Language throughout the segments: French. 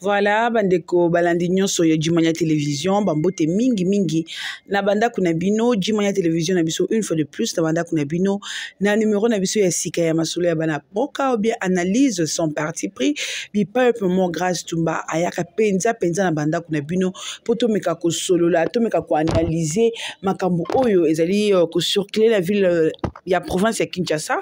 Voilà, bandeko balandi nyonso ya Jimanya télévision, bambote mingi na banda kuna bino Jimanya télévision na biso une fois de plus na banda kuna bino na numéro na biso ya sika ya masolo ya bana boka ou bien analyse son parti pris bi peuple mon grâce tumba ayaka penza na banda kuna bino poto meka ko solo la to meka ko analyser makambo oyo ezali ko circuler la ville ya province ya Kinshasa,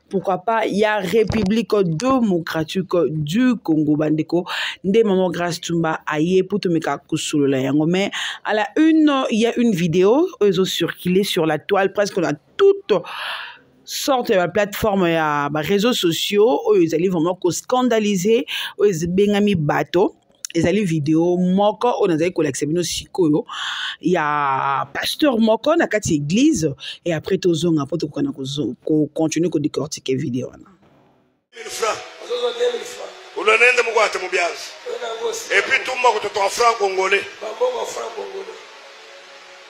pourquoi pas ya République démocratique du Congo bandeko nde maman grâce tumba aye pour te meka kusolo la yango. Mais à la une il y a une vidéo ils ont circulé sur la toile presque on a toute sorte de plateforme ya réseaux sociaux où ils allaient vraiment scandaliser où ils bengami bateau. Les ali vidéo moko on a dit collecter bino sikoyo il y a pasteur moko na kati église et après tozonga poto ko continuer ko décortiquer vidéo na 1000 francs unanenda mkwate mubiazi et puis tout monde en franc congolais.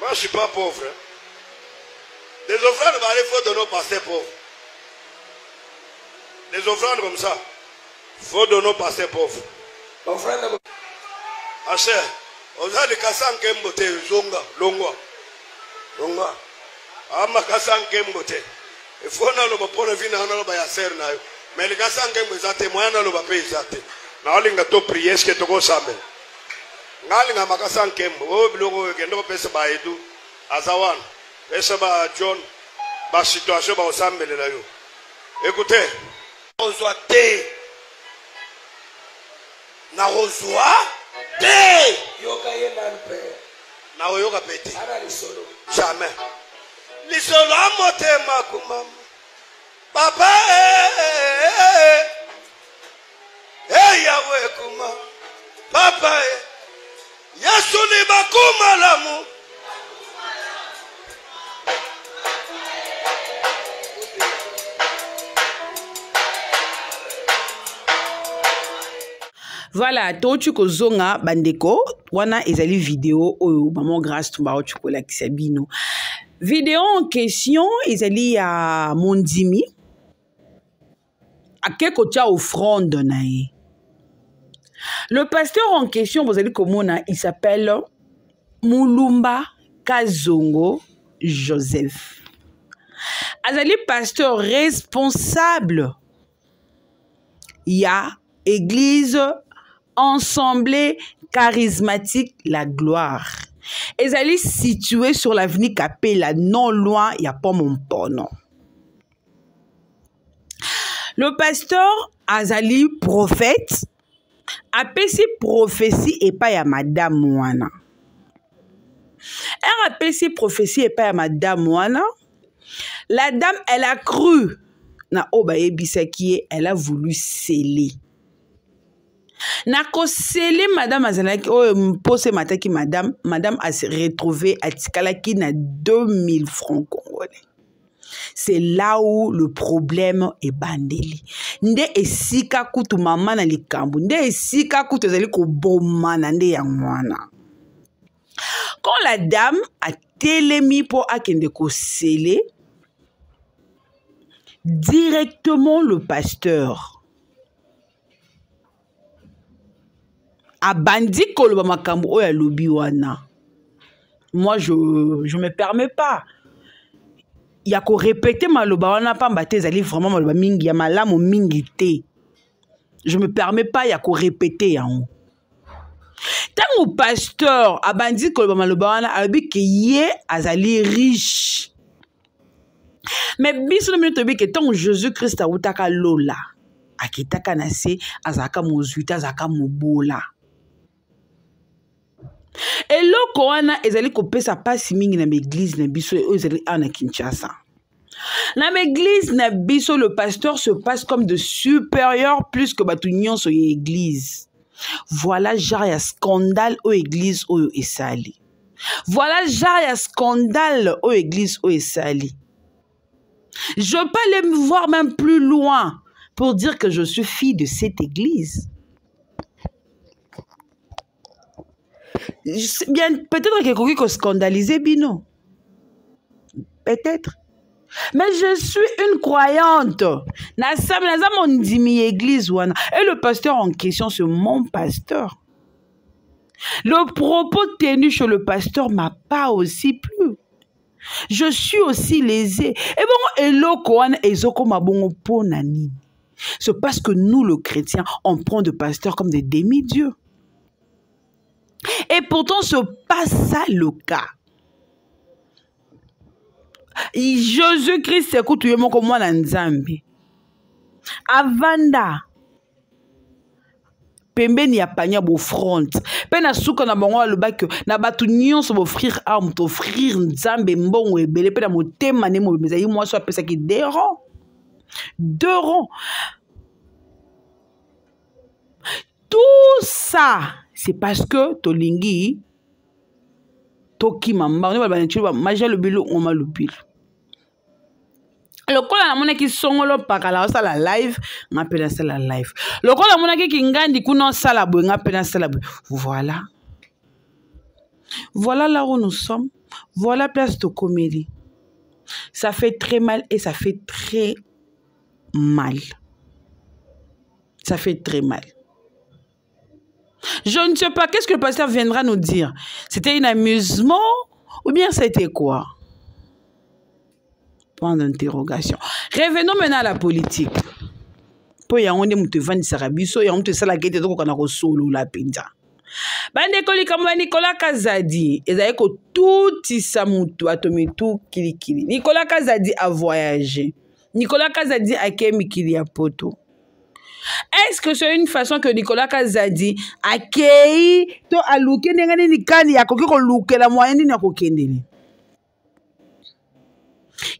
Moi je suis pas pauvre, des offrandes il faut donner aux pasteurs pauvres, des offrandes comme ça faut donner aux pasteurs pauvres. Asher, ozali kasanke mbote zonga longwa ama kasanke mbote ifona lo bapona vina na lo ba ya ser nayo mais le kasanke mbezate mwana lo ba pezate na olinga to prier ce que to go sambe ngalinga makasanke mbo o biloko kendo pesa ba edu azawan pesa ba John ba situation ba osambele na yo. Écoutez, on soit té na rozwa té yoka yenda npe na yoka pete ana lisolo jamais lisolo amotema kumama papa yawe kuma papa yesu ni bakuma lamu. Voilà, tochu ko zonga bandeko wana ezali vidéo oyo maman grâce tumba ochu ko la kisabino. Vidéo en question ezali ya Mondimi akeko tia offrande nae. Le pasteur en question vous allez komona il s'appelle Mulumba Kazongo Joseph. Azali pasteur responsable ya église Ensemble charismatique la gloire. Ils allaient situés sur l'avenue Capella, non loin, il n'y a pas mon pono. Le pasteur Azali, prophète, a passé prophétie et pas à madame Moana. Elle a passé prophétie et pas à madame Moana. La dame, elle a cru. Na obaye bisaki, elle a voulu sceller. Nako scellé madame azalaki oh pose mataki madame a se retrouvé à tikalaki na 2000 francs congolais. C'est là où le problème est bandeli. Nde esika kutu mama na likambu nde esika kutu ezali ko boma na nde ya mwana. Quand la dame a télémi pour akende ko sceller directement le pasteur a bandi koloba makambo oya lobi wana. Moi je me permets pas. Il y a ko répéter maloba wana pamba te zali vraiment maloba mingi ya malamu mingi te. Je me permets pas ya ko répéter yango. Tant au pasteur a bandi koloba maloba wana abi ke ye azali riche. Mais biso no minute bi ke tant Jésus-Christ a utaka lola. Akitaka na se azaka mozuita azaka mobola. Et le Koana ezali kopesa pasi mingi na l'église na biso ezali ana Kinshasa. Na l'église na biso le pasteur se passe comme de supérieur plus que batu nyonso ya église. Voilà genre ya scandale au église oyo esali. Voilà genre ya scandale au église oyo esali. Je peux aller me voir même plus loin pour dire que je suis fille de cette église. Bien, peut-être que quelqu'un scandalisé bino. Peut-être. Mais je suis une croyante. Et le pasteur en question, c'est mon pasteur. Le propos tenu chez le pasteur m'a pas aussi plu. Je suis aussi lésé. Et bon, eloko wana ezoko mabongo po nani. C'est parce que nous, le chrétien, on prend de pasteurs comme des demi-dieux. Et pourtant, ce n'est pas ça le cas. Jésus-Christ, écoute, tu es mon comme moi dans Nzambe. Avanda. Pembeni ya panya bo front. Pena suka na bango le bac na batu nyonso bo offrir arme, t'offrir Nzambe mbongo ebele pena motema ne mo mezayi moi so apesa ki 2 rangs. 2 rangs. Tout ça, c'est parce que tolingi toki mamba on va banchira maja le bilo on ma le bilo. Le kola na mona ki songolo pakala sa la live ngapela sa la live. Le kola mona ki ngandi kuno sala bo ngapela sala bo. Voilà. Voilà là où nous sommes. Voilà place de comédie. Ça fait très mal et ça fait très mal. Ça fait très mal. Je ne sais pas, qu'est-ce que le pasteur viendra nous dire? C'était un amusement ou bien c'était quoi? Point d'interrogation. Revenons maintenant à la politique. Pour y avoir des moutevans sarabiso, y a un sala qui était donc on a solo la pinta. Bande koli kamba Nicolas Kazadi, et ko tout isamutu atomi tout kilikili. Nicolas Kazadi a voyagé. Nicolas Kazadi a kemi kili a poto. Est-ce que c'est une façon que Nicolas Kazadi a accueilli to aluke ngani ni kani ya koki ko luke la moyenne ni akokendeli?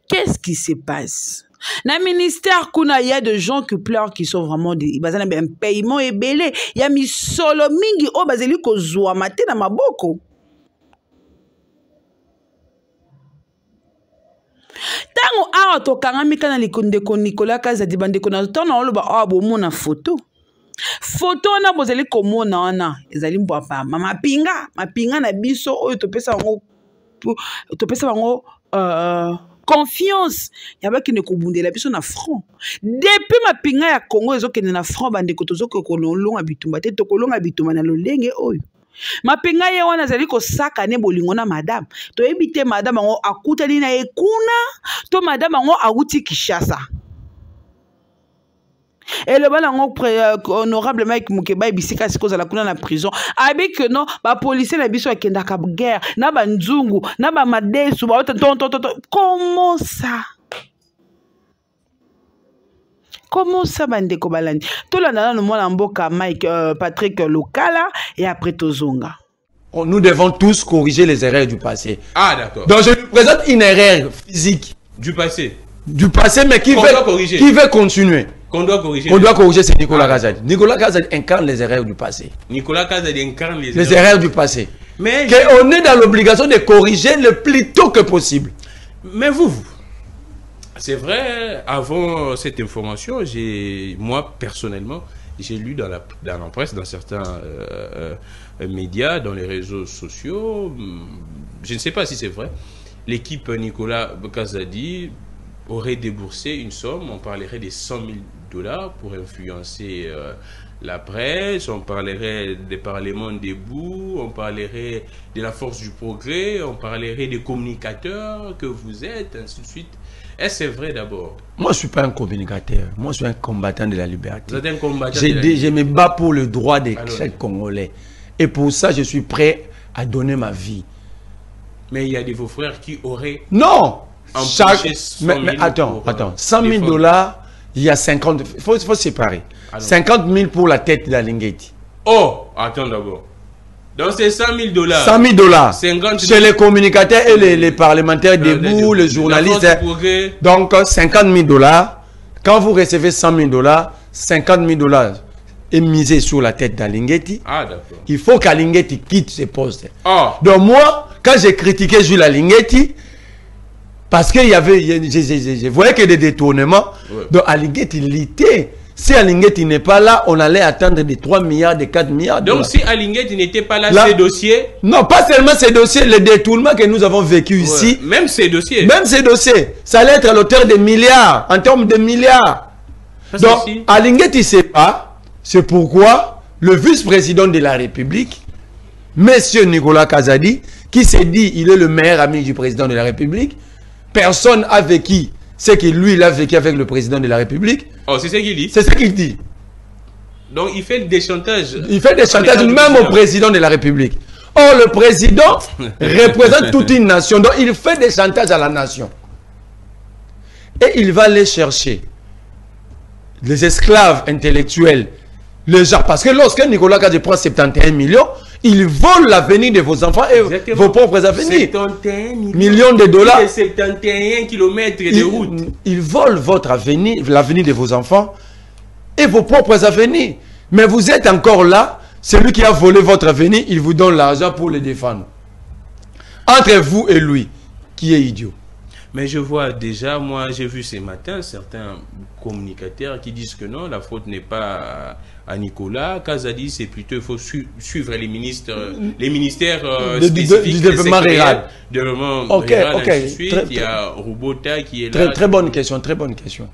Qu'est-ce qui se passe? Dans le ministère, il y a des gens qui pleurent, qui sont vraiment des... Ils ont un paiement et belé. Il y a mis solo mingi o bazeli ko zwa maté na maboko. Tango a to kangami kana likonde ko Nicolas Kazadi bande ko na tona olo ba abo mona photo. Photo na bozeli ko mona wana ezali mbwa pa mama pinga na biso oyo to pesa bango confiance. Il y a qui ne kobundela biso na front. Depuis ma pinga ya Congo ezokende na front bande ko tozoko kolonga bitumba te to kolonga bitumba na lolenge oyo. Ma pinga ye wana zali ko saka ne bolingo na madame. To ebite madame ngo akutali na ekuna to madame ngo awuti Kishasa. Et le bal honorable Mike Mukeba bisika siko za la kuna na prison. Avec non ba policier la biso akenda ka guerre na ba nzungu na ba madesu ba comment ça? Comment ça bande ko balandi? To la na no mona mboka Mike Patrick Lokala et après Tozonga. Nous devons tous corriger les erreurs du passé. Ah d'accord. Donc je lui présente une erreur physique Du passé. Du passé mais qui veut continuer. Qu'on doit corriger. On doit corriger, c'est Nicolas Kazadi. Nicolas Kazadi incarne les erreurs du passé. Nicolas Kazadi incarne les erreurs du passé. Mais on est dans l'obligation de corriger le plus tôt que possible. Mais vous, c'est vrai, avant cette information, moi personnellement, j'ai lu dans la presse, dans certains médias, dans les réseaux sociaux, je ne sais pas si c'est vrai, l'équipe Nicolas Kazadi aurait déboursé une somme, on parlerait des 100 000 $ pour influencer la presse, on parlerait des parlements debout, on parlerait de la force du progrès, on parlerait des communicateurs que vous êtes, ainsi de suite. Est-ce vrai d'abord? Moi, je ne suis pas un communicateur, moi je suis un combattant de la liberté. Vous êtes un combattant je me bats pour le droit des Congolais. Et pour ça, je suis prêt à donner ma vie. Mais il y a de vos frères qui auraient... Non! Mais attends, 100 000 $, il y a 50... Il faut séparer. Alors, 50 000 pour la tête d'Alingeti. Oh, attends d'abord. Donc c'est 100 000 $. 100 000 $. 50 chez les communicateurs et les parlementaires debout, les journalistes. Donc 50 000 $. Quand vous recevez 100 000 $, 50 000 $ est misé sur la tête d'Alingeti. Ah d'accord. Il faut qu'Alingeti quitte ses postes. Oh. Donc moi, quand j'ai critiqué Jules Alingeti, parce qu'il y avait, je voyais que des détournements. Ouais. Donc Alingeti l'était. Si Alingeti n'est pas là, on allait attendre des 3 milliards, des 4 milliards. Donc si Alingeti n'était pas là, ces dossiers... Non, pas seulement ces dossiers, les détournements que nous avons vécu ici. Même ces dossiers. Même ces dossiers. Ça allait être à l'auteur des milliards, en termes de milliards. Donc Alingeti ne sait pas. C'est pourquoi le vice-président de la République Monsieur Nicolas Kazadi, qui s'est dit il est le meilleur ami du président de la République. Personne n'a vécu ce que lui, il a vécu avec le président de la République. Oh, c'est ce qu'il dit? C'est ce qu'il dit. Donc, il fait des chantages. Il fait des chantages même au président de la République. Or, le président représente toute une nation. Donc, il fait des chantages à la nation. Et il va aller chercher les esclaves intellectuels, les gens. Parce que lorsque Nicolas Kazadi prend 71 millions, il vole l'avenir de vos enfants et vos propres avenirs. 71 millions de dollars. 71 kilomètres de route. Il vole votre avenir, l'avenir de vos enfants et vos propres avenirs. Mais vous êtes encore là. Celui qui a volé votre avenir, il vous donne l'argent pour le défendre. Entre vous et lui, qui est idiot? Mais je vois déjà, moi j'ai vu ce matin certains communicateurs qui disent que non, la faute n'est pas à Nicolas Kazadi, c'est plutôt il faut suivre les ministères spécifiques du développement rural. Il y a Robota qui est là. Très bonne question, très bonne question.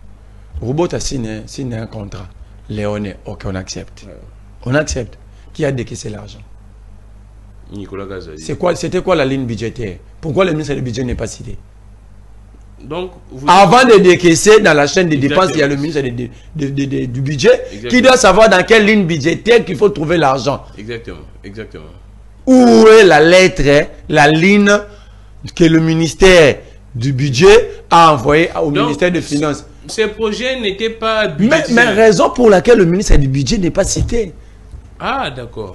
Robota signe un contrat. Léoné, ok, on accepte. Ouais. On accepte. Qui a décaissé l'argent? Nicolas Kazadi. C'était quoi la ligne budgétaire? Pourquoi le ministre du budget n'est pas cité? Donc, avant de décaisser dans la chaîne des dépenses, il y a le ministre du budget qui doit savoir dans quelle ligne budgétaire qu'il faut trouver l'argent. Exactement, exactement. Où est la lettre, la ligne que le ministère du budget a envoyée au ministère des Finances? Ces projets n'étaient pas budgétisés. Mais raison pour laquelle le ministère du budget n'est pas cité. Ah, d'accord.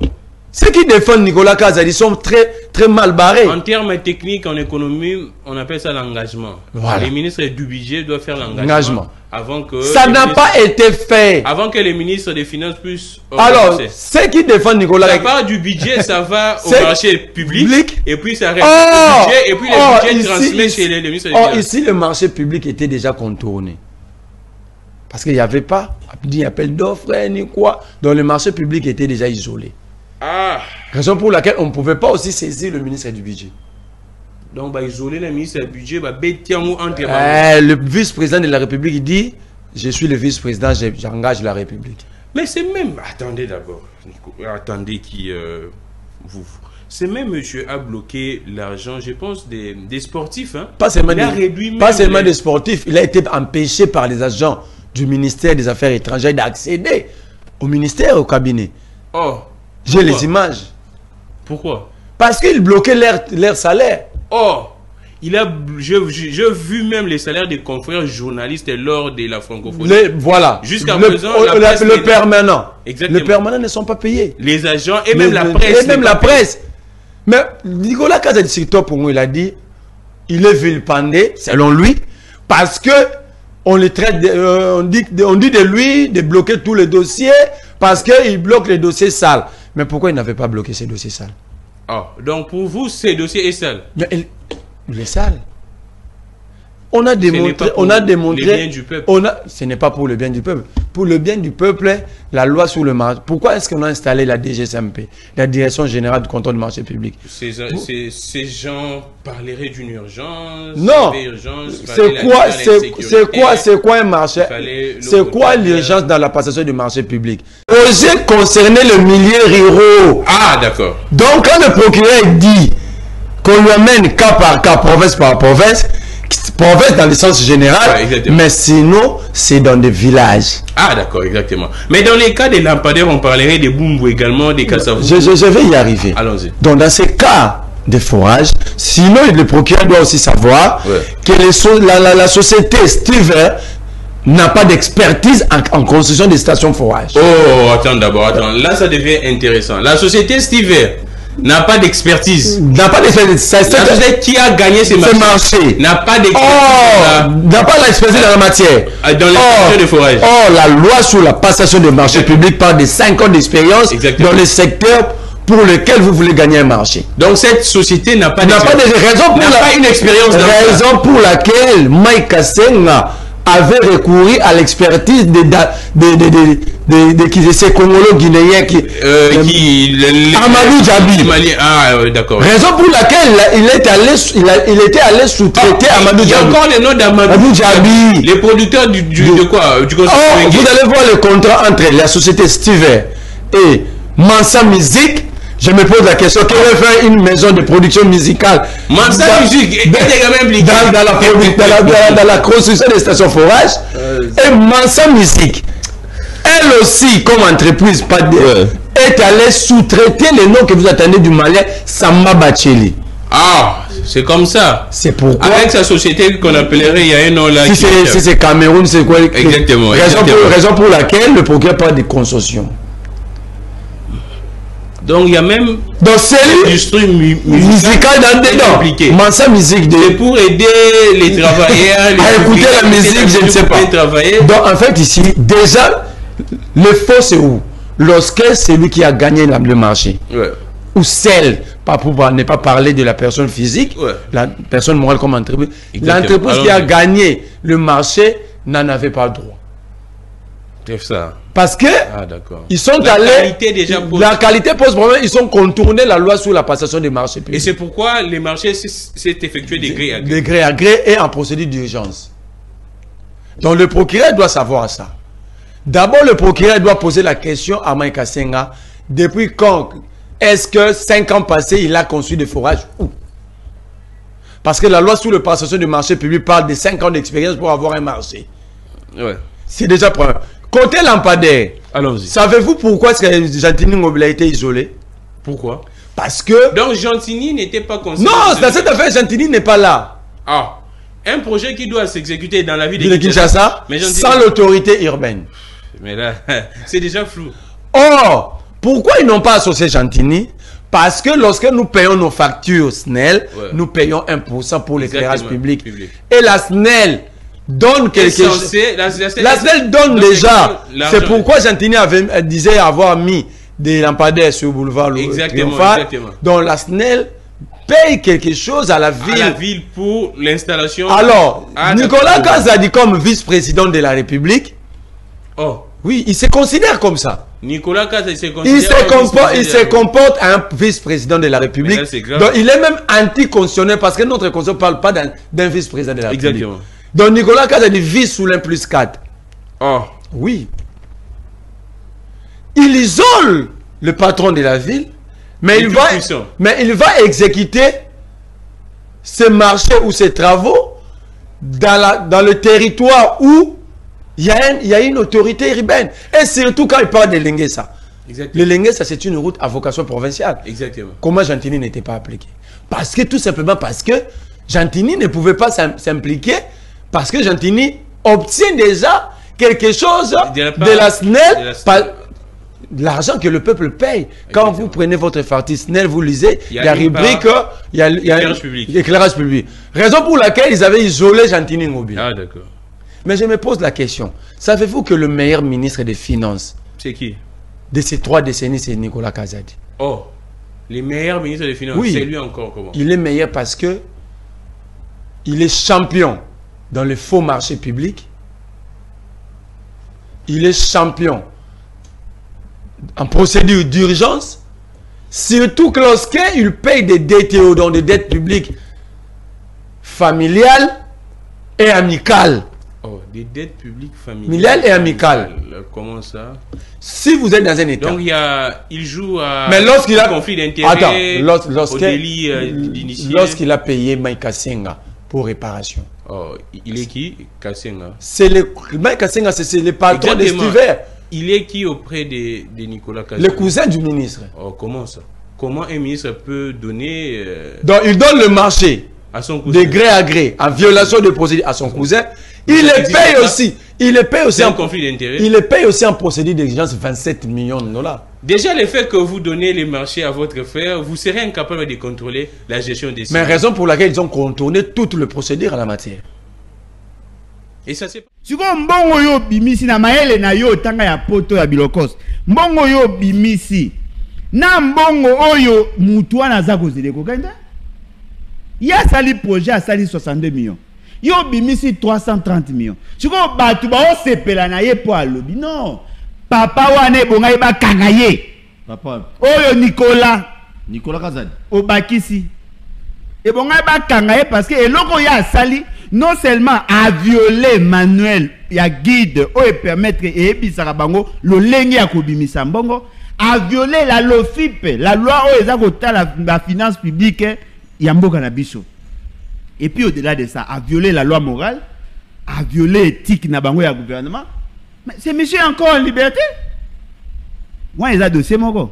Ceux qui défendent Nicolas Kazadi sont très mal barrés. En termes techniques, en économie, on appelle ça l'engagement. Voilà. Les ministres du budget doivent faire l'engagement. Avant que ça n'a pas été fait. Avant que les ministres des Finances puissent... Alors, ceux qui défendent Nicolas Kazadi... Ça part du budget, ça va au marché public. Et puis ça reste au budget. Et puis le budget transmet chez les ministres des Finances. Ici, le marché public était déjà contourné. Parce qu'il n'y avait pas ni appel d'offres, ni quoi. Donc le marché public était déjà isolé. Ah. Raison pour laquelle on ne pouvait pas aussi saisir le ministre du budget. Donc, bah, isoler le ministre du budget, bah, le vice-président de la République dit, je suis le vice-président, j'engage la République. Mais c'est même, attendez d'abord, attendez c'est même monsieur a bloqué l'argent, je pense, des sportifs. Hein. Pas seulement des sportifs, il a été empêché par les agents du ministère des Affaires étrangères d'accéder au ministère, au cabinet. Oh. J'ai les images. Pourquoi? Parce qu'il bloquait leur salaire. Oh, j'ai vu même les salaires des confrères journalistes lors de la francophonie. Voilà. Jusqu'à présent, le permanent. Exactement. Les permanents ne sont pas payés. Les agents et même la presse. Et même la presse. Mais Nicolas Kazadi, pour nous, il a dit, il est vilipendé, selon lui, parce que on le traite, on dit de lui de bloquer tous les dossiers parce qu'il bloque les dossiers sales. Mais pourquoi il n'avait pas bloqué ces dossiers sales? Oh, donc pour vous, ces dossiers est sale? Mais il est sale. On a démontré, le bien du peuple. Ce n'est pas pour le bien du peuple. Pour le bien du peuple, la loi sur le marché. Pourquoi est-ce qu'on a installé la DGSMP, la Direction Générale du Contrôle du Marché Public? Ces gens parleraient d'une urgence. Non. C'est quoi un marché? C'est quoi l'urgence dans la passation du marché public? Projet concernait le milieu rural. Ah, d'accord. Donc, quand le procureur dit qu'on lui amène cas par cas, province par province dans le sens général, ouais, mais sinon, c'est dans des villages. Ah, d'accord, exactement. Mais dans les cas des lampadaires, on parlerait des Bumbu également, des Kassavou. Je vais y arriver. Allons-y. Donc, dans ces cas de forage, sinon, le procureur doit aussi savoir que la société Stiver n'a pas d'expertise en construction des stations forage. Oh, attends d'abord, là, ça devient intéressant. La société Stiver n'a pas d'expertise. N'a pas d'expertise. La société qui a gagné ce marché n'a pas d'expertise. N'a pas l'expertise dans la matière. Dans les secteurs de forage. La loi sur la passation des marchés publics parle de 5 ans d'expérience dans les secteurs pour lesquels vous voulez gagner un marché. Donc cette société n'a pas une expérience. Raison pour laquelle Mike Kassenga avait recouru à l'expertise ces Congolo-Guinéens Amadou Djabi. Ah, d'accord. Raison pour laquelle il était allé sous-traiter Amadou Djabi. Il y a encore le nom d'Amadou Djabi. Les producteurs de quoi? Vous allez voir le contrat entre la société Stiver et Mansa Music. Je me pose la question, quelle est faire une maison de production musicale dans la construction des stations forage et Mansa Musique, elle aussi, comme entreprise, est allée sous-traiter les noms que vous attendez du Malais, Samba Bacheli. Ah, c'est comme ça. C'est pourquoi. Avec sa société qu'on appellerait, il y a un nom là. Si c'est Cameroun, c'est quoi? Exactement. Raison pour laquelle le procureur parle de consortium. Donc il y a même l'industrie musicale dedans. Mansa Musique c'est pour aider les travailleurs à écouter la musique, je ne sais pas. Donc en fait ici, déjà, le faux c'est où? Lorsque c'est lui qui a gagné le marché. Ou celle, pas pour ne pas parler de la personne physique, la personne morale comme entreprise. L'entreprise qui a gagné le marché n'en avait pas le droit. C'est ça. Parce que ils sont allés. La qualité pose problème. Ils ont contourné la loi sur la passation des marchés publics. Et c'est pourquoi les marchés s'est effectué de gré à gré. De gré à gré et en procédure d'urgence. Donc le procureur doit savoir ça. D'abord, le procureur doit poser la question à Mike Kasenga. Depuis quand est-ce que 5 ans passés, il a construit des forages? Où? Parce que la loi sur la passation du marché public parle de 5 ans d'expérience pour avoir un marché. C'est déjà premier. Côté lampadaire, savez-vous pourquoi est-ce que Gentilini Mobile a été isolé? Pourquoi? Parce que... Donc Gentilini n'était pas concerné. Non, dans cette affaire, Gentilini n'est pas là. Ah, un projet qui doit s'exécuter dans la ville de Kinshasa, sans l'autorité urbaine. Mais là, c'est déjà flou. Or, pourquoi ils n'ont pas associé Gentilini? Parce que lorsque nous payons nos factures SNEL, nous payons 1% pour l'éclairage public. Et la SNEL donne quelque chose. La SNEL donne déjà. C'est pourquoi Gentilini disait avoir mis des lampadaires sur le boulevard Triomphal. Donc la SNEL paye quelque chose à la ville. À la ville pour l'installation. Alors, Nicolas Kazadi comme vice-président de la République, oui, il se considère comme ça. Nicolas Kazadi il se comporte un vice-président de la République. Donc il est même anticonstitutionnel parce que notre constitution ne parle pas d'un vice-président de la République. Exactement. Donc Nicolas Kazadi vit sous l'1+4. Oui. Il isole le patron de la ville, mais il va exécuter ces marchés ou ces travaux dans le territoire où il y a une autorité urbaine. Et surtout quand il parle de Lenguesa. Le Lenguesa, c'est une route à vocation provinciale. Exactement. Comment Gentilini n'était pas appliqué? Parce que tout simplement parce que Gentilini ne pouvait pas s'impliquer. Parce que Gentilini obtient déjà quelque chose de la SNEL, l'argent que le peuple paye. Quand vous prenez votre partie SNEL, vous lisez, il y a rubrique, il y a l'éclairage public. Raison pour laquelle ils avaient isolé Gentilini Mobile. Ah, d'accord. Mais je me pose la question, savez-vous que le meilleur ministre des Finances, c'est qui? De ces 3 décennies, c'est Nicolas Kazadi. Oh, les meilleurs ministres des Finances, c'est lui encore comment? Il est meilleur parce que il est champion dans le faux marché public. Il est champion en procédure d'urgence. Surtout que lorsqu'il paye des DTO, donc des dettes publiques familiales et amicales. Oh, des dettes publiques familiales et amicales. Comment ça? Si vous êtes dans un état. Donc il joue à conflit attends, d'intérêt, au délit d'initié. Lorsqu'il a payé Mike Kasenga pour réparation. Oh, il est qui, Kasenga? C'est Mike Kasenga, c'est le patron de Stiver. Il est qui auprès de Nicolas Kasenga? Le cousin du ministre. Oh, comment ça? Comment un ministre peut donner... Donc il donne le marché à son cousin, de gré à gré, en violation de procédure à son cousin. Il les paye aussi. Il les paye aussi en conflit d'intérêt. Il les paye aussi en procédure d'exigence 27 millions de dollars. Déjà, le fait que vous donnez les marchés à votre frère, vous serez incapable de contrôler la gestion des Mais raison pour laquelle ils ont contourné toute le procédure en la matière. Et ça c'est... Siko mbongo yo bimisi na maele na yo tanga ya poto ya bilokos. Mbongo yo bimisi. Na mbongo oyo mutu wana za kozele kokenda. Ya sali projet a sali 62 millions. Yo bimisi 330 millions. Siko batu ba o sepela na ye po alobi. Non. Papa wane bonga ye ba kanga ye. Papa. Oyo Nicolas Kazadi. Obakisi. Et bon, parce que l'oko ya sali non seulement a violé manuel ya guide ou permettre et bisaka bango le lengi ya kobimisa mbongo a violé la LOFIP, la loi la finance publique, Yamboka Nabiso. Et puis au-delà de ça, a violé la loi morale, a violé l'éthique na bango ya gouvernement. Mais c'est monsieur encore en liberté? Moi, il a dossier mon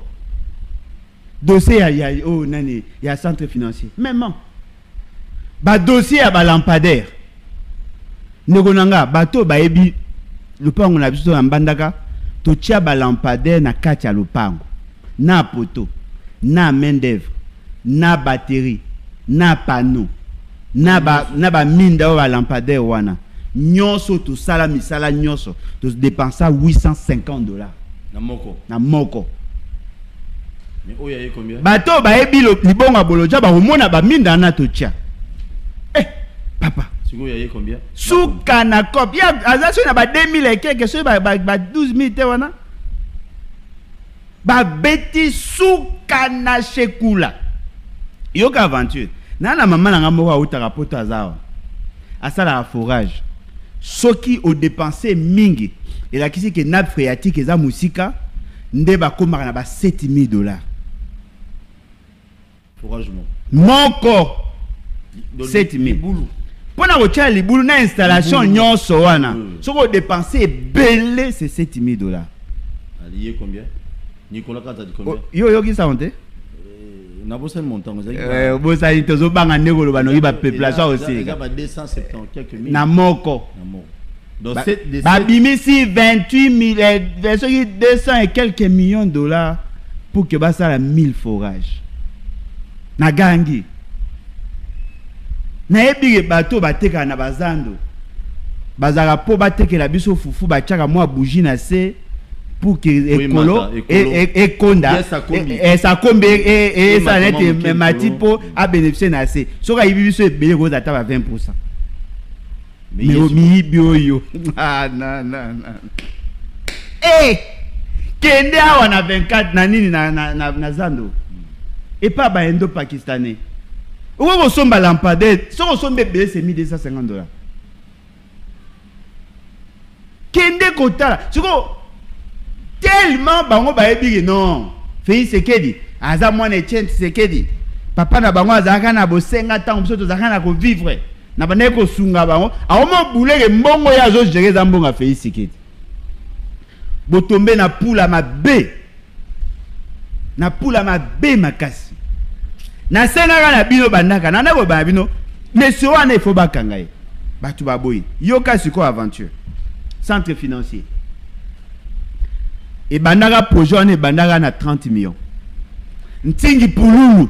dossier il y a centre financier. Même ba dossier à ba lampadaire. Negonanga bato ba ebi lupango na biso na mbandaka to tia ba lampadaire na kati ya lupango. Na poto, na main d'œuvre, na batterie, na panneau, na ba minda wa lampadaire wana. Nyonso to sala misala nyonso to dépenser $850. Na moko. Mais où y a combien? Bato ba ebi libonga boloja ba omona ba minda na to tia. Papa. Sigo y a combien? Souka na cop. Ya azasyo na ba 2000 et quelque chose ba 12000 te wana. Ba beti souka na shekula. Yoka aventure. Na maman na moko auta rapporto azao. Asala a forage. Soki au dépensé mingi. Et la kisi ke nappe phréatique eza musika nde ba komaka na ba $7000. Forage moko 7000. Pona kotia libulu na installation nyonso wana. Soko dépenser belé c'est $7000. Allié combien? Nicolas Kata dit combien? Yo qui ça honte? Na bossa montant bossa itozo banga ndeko lo bano ba population aussi. Il y a 270 quelques mille. Na moko. Donc babimisi 28 000 200 et quelques millions de dollars pour que basa la 1000 forages. Na gangi. Na ebige bato bateka na bazando. Bazara po bateke la biso fufu bachaka mwa bougie na se pour que écolo et konda et ça combe et ça net matipo a bénéficier na se. Soka yibi biso ebele ko zata ba 20%. Mais mi bioyo. Ah non. Kende awa na 24 na nini na zando. Et pas ba indo pakistanais. Où sommes lampadaire, si on sommes bébé c'est $1250. Kende kota, tellement bango ba ebi non. Fei sekedi, aza mwana Etienne sekedi. Papa na bango azaka na bosenga tango biso tozaka na ko vivre. Na bana ko sunga bango, aoma bouleke mbongo ya zo gérer za mbongo Fei sekedi. Botombe na pula mabe. Na pula mabe makasi. Na senaka na bino bandaka na ndako ba bino monsieur wana ifo bakanga ye batu baboyi yoka siko aventure centre financier et bandaka projet wana bandaka na 30 millions ntingi pululu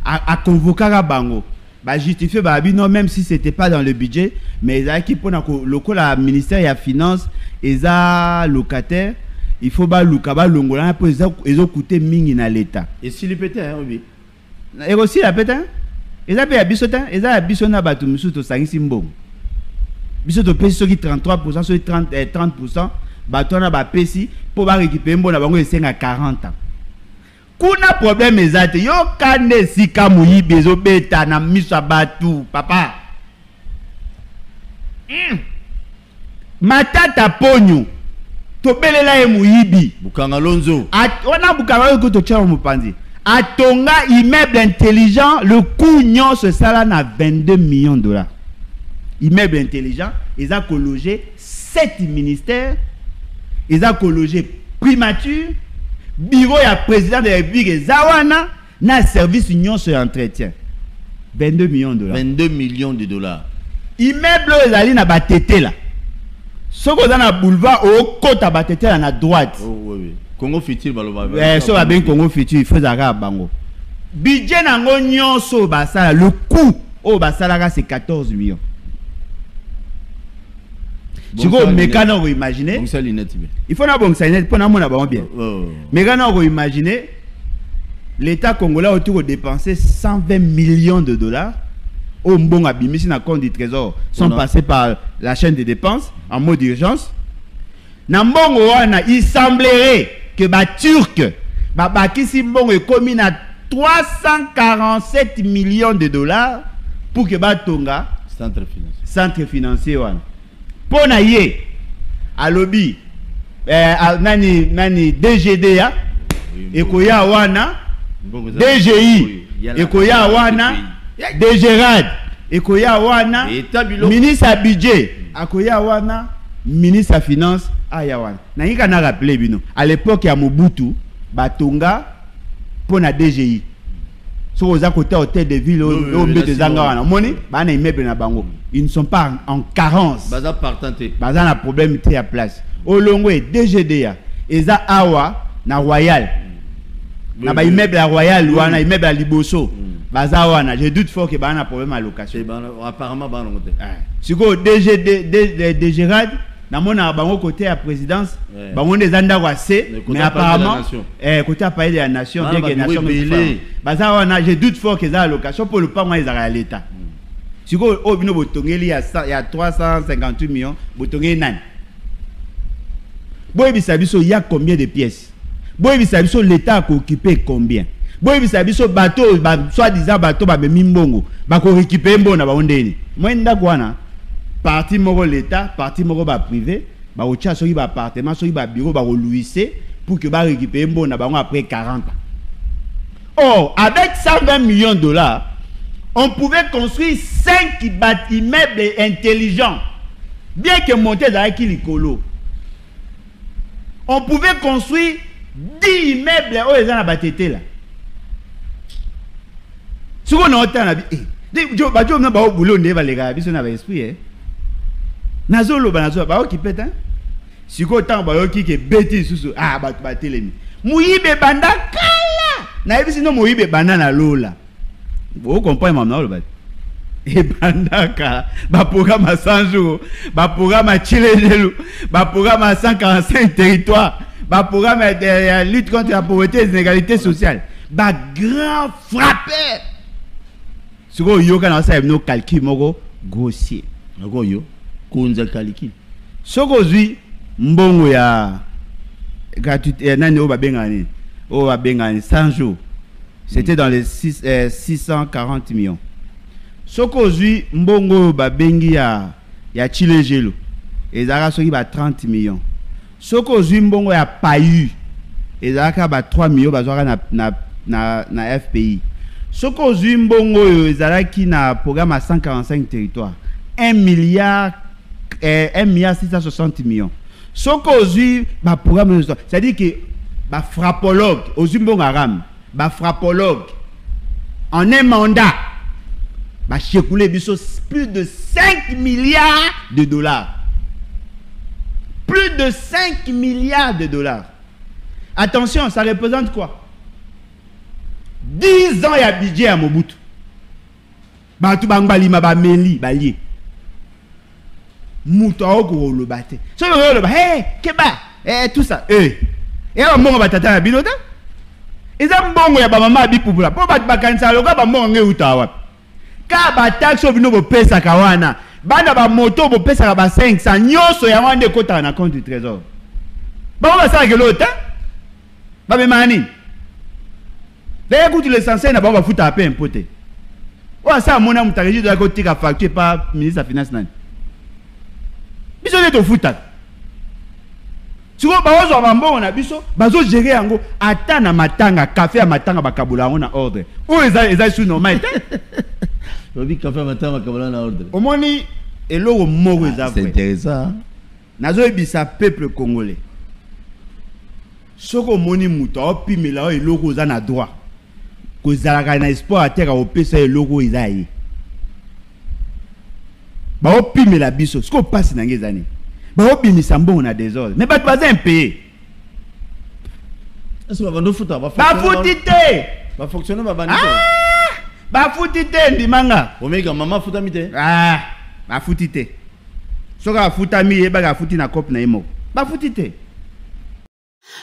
a convoquera bango ba justifier ba bino même si c'était pas dans le budget mais ça qui pona ko lokola ministère ya finance eza locataire il faut ba luka ba longola pour ezo coûter mingi na l'état et s'il pété hein oui. Et aussi la pétain, ils avaient abisotin, ils avaient abisona batu musuto sangisi mbongo. Bisoto pesi soki 33%, soki 30%, batona ba pesi pour ba récupérer mbona bango esenga 40 ans. Kuna problème ezate yo kande sika muyibi ezobeta na miso batu papa. Matata ponyo. Tobelela e muyibi. Bukanga Lonzo. Wana bukanga yo ko to tcha mupanzi. Atonga immeuble intelligent, le coût nyonso sala na $22 millions. Immeuble intelligent, ils ont logé 7 ministères, ils ont logé primature, bureau ya président de la République Zawana, na service nyonso entretien. $22 millions. $22 millions. Immeuble ezali na batete la. Soko za na boulevard au côté batete la na droite. Oh oui. Congo Futur baloba. So va bien Congo Futur, il faut zaka bango. Budget nango nyonso basala le coût au basala c'est 14 millions. Tu go mécano ko imaginer. Donc ça lunette bien. Il faut na bon ça lunette pour na mona ba bien. Mécano ko imaginer l'État congolais autour de dépenser $120 millions au mbonga bimisi na compte du trésor sont passés par la chaîne de dépenses en mode d'urgence. Na mbongo wana il semblerait que ba turc ba bakisi mbongo ekomi na $347 millions pour que ba tonga centre financier wana pona ye alobi nani DGD ya ekoya wana DGI ekoya wana DGRAD ekoya wana ministre à budget akoya wana ministre à finance aya wana nayika na rappeler bino à l'époque ya Mobutu batonga pour na DGI so oza côté hôtel de ville au mbete zanga wana moni bana immeuble na bango ils ne sont pas en carence baza partenté baza na problème te ya place olongo e DGDA eza awa na Royal na ba immeuble ya Royal wana immeuble ya Liboso baza wana je doute fort que bana problème à location apparemment bana ngote siko DGRAD na mona bango côté ya présidence bango des anda wa C mais apparemment côté à parler de la nation bien que nation baza wana je doute fort que ça location pour le pas moi ils à l'état siko obino botongeli ya 358 millions botongeli nani boy bisabiso ya combien de pièces boy bisabiso l'état a occupé combien boy bisabiso bateau soi-disant bateau ba mimbongo ba ko récupérer mbona ba ondeni moi ndakwana parti moko l'état parti moko ba privé ba ocha soki ba appartement soki ba bureau ba louisser pour que ba récupérer mbona bango après 40 ans. Or avec 120 millions de dollars on pouvait construire 5 immeubles intelligents bien que monter dans qui likolo on pouvait construire 10 immeubles où les gens abatté là si on a autant la jo ba jo na ba boulot ndé ba les gars biso na ba esprit nazolo ba ki pète hein si ko tant ba yo ki ke beti susu ba telemi muyibe banda kala na ebisi no muyibe banda na lola vous comprenez maintenant le ba et banda ka ba programme 100 jours ba programme Chilejelu ba programme 145 territoires ba programme de lutte contre la pauvreté et les inégalités sociales ba grand frappé siko yoka na sa no calcul moko grossier nako yo kunza calcul soko zui mbongo ya gratuité nani o ba bengani 100 jours c'était dans les 640 millions soko zui mbongo ba bengi ya Chilejelu ezaka soki ba 30 millions soko zui mbongo ya Payu ezaka ba 3 millions bazwaka na FPI soko zui mbongo yo ezalaki na programme à 145 territoires 1 milliard 660 millions soko zui ba programme c'est-à-dire que ba frappologue ozui mbongo aram ba frappologue en un mandat ba chekoule biso plus de 5 milliards de dollars plus de 5 milliards de dollars. Attention, ça représente quoi? 10 ans ya budget à Mobutu. Batu bangbali ma ba meli balié. Muto ko le baté. So le ba keba tout ça et on mongo batata na bilota. Eza mbongo ya ba mama bi pupula. Po bat bakanisa loka ba mbongo nge utawa. Ka ba taxo bino bo pesa kawana. Bana ba moto bo pesa ba 500 nyoso ya wande kota na compte du trésor. Ba ba sa gelota. Ba be mani. D'ailleurs écoute l'essentiel na ba ba futa pe impoté. Wa sa mona mutareji de la côté ka facture par ministre de finance nani. Biso ne to futa. Siko ba ozo ba mbongo na biso bazo gérer yango ata na matanga café ya matanga bakabula yango na ordre. O eza sous normal. Obi café matanga bakabula na ordre. Omoni eloko moko eza vrai. C'est intéressant. Nazo ebisa peuple congolais. Soko moni muto opimela eloko za na droit. Kozalaka na espoir ateka opesa eloko izayi. Ba opimela biso siko passe na ngezani. Ba opimisa mbongo na désordre. Mais ba baza impayé. Est-ce que ba futa ba futite. Ba fonctionner ba bandito. Ba futite ndimanga. Omega mama futa mite. Ba futite. Soka futa mi e ba futi na cop na emo. Ba futite.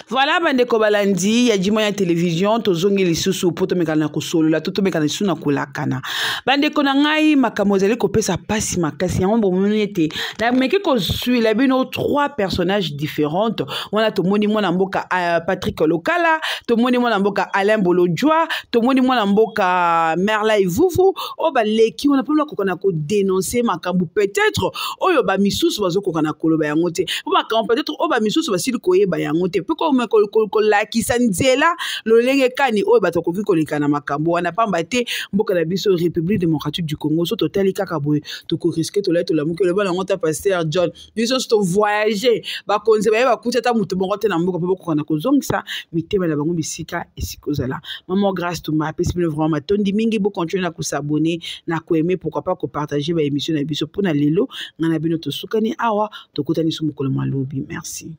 Voilà bandeko balandi ya Jimonya télévision tozongi lisusu poto mekana ko solola toto mekana suna kolakana bandeko na ngai makambo zali ko pesa pasi makasi ya ngombo monete na meki ko suila bino 3 personnages différents wana to moni mwana mboka Patrick Lokala to moni mwana mboka Alain Bolojwa to moni mwana mboka Merla Ivuvu o ba leki wana pona ko kana ko dénoncer makambo peut-être oyo ba misusu bazo ko kana koloba yango te o makambo peut-être o ba misusu basili ko yeba yango te pe ko lakisa nzela lolenge kani oyo bato koki koleka na makambo wana pamba te mboka na biso République démocratique du Congo so totali kaka boye to ko risquer to la to la muke le bana ngota pasteur John biso to voyager ba konze ba kuta ta mutu bongo te na mboka pe ko na kozongisa mitema na bango bisika esikozala maman grâce to ma pesi vraiment matondi mingi bo continuer na ko s'abonner na ko aimer pourquoi pas ko partager ba émission na biso pour na lelo ngana bino to sukani awa to kotani su mukolo malobi merci.